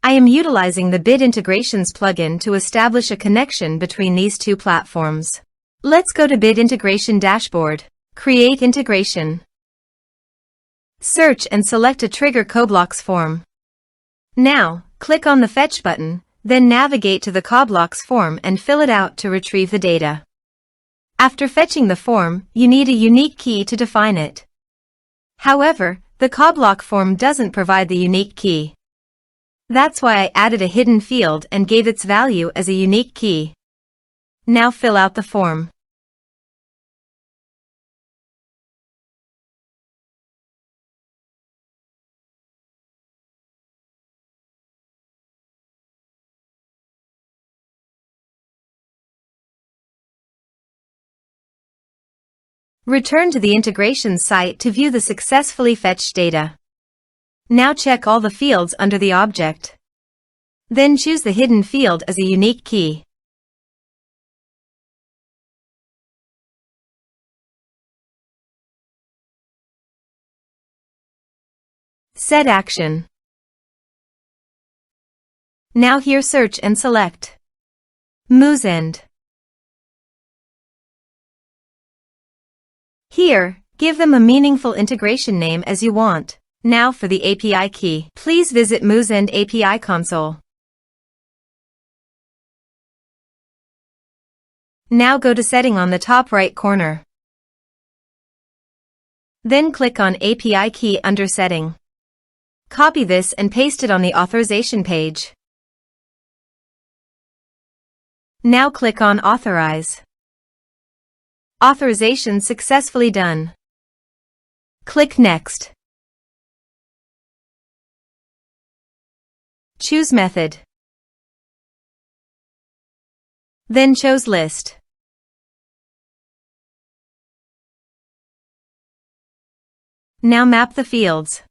I am utilizing the Bit Integrations plugin to establish a connection between these two platforms. Let's go to Bit Integration Dashboard. Create integration. Search and select a trigger CoBlocks form. Now, click on the Fetch button, then navigate to the CoBlocks form and fill it out to retrieve the data. After fetching the form, you need a unique key to define it. However, the CoBlock form doesn't provide the unique key. That's why I added a hidden field and gave its value as a unique key. Now fill out the form. Return to the integration site to view the successfully fetched data. Now check all the fields under the object. Then choose the hidden field as a unique key. Set action. Now here search and select Moosend. Here, give them a meaningful integration name as you want. Now for the API key. Please visit Moosend API console. Now go to Setting on the top right corner. Then click on API key under Setting. Copy this and paste it on the authorization page. Now click on Authorize. Authorization successfully done. Click Next. Choose Method. Then choose List. Now map the fields.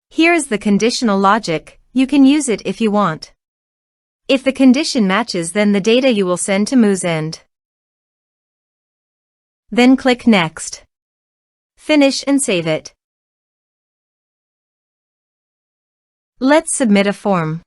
Here is the conditional logic. You can use it if you want. If the condition matches, then the data you will send to Moosend. Then click Next. Finish and save it. Let's submit a form.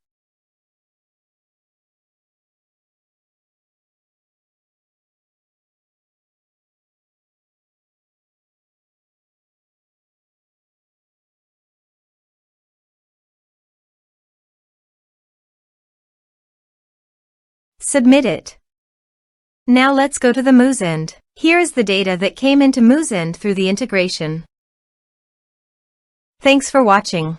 Submit it. Now let's go to the Moosend. Here is the data that came into Moosend through the integration. Thanks for watching.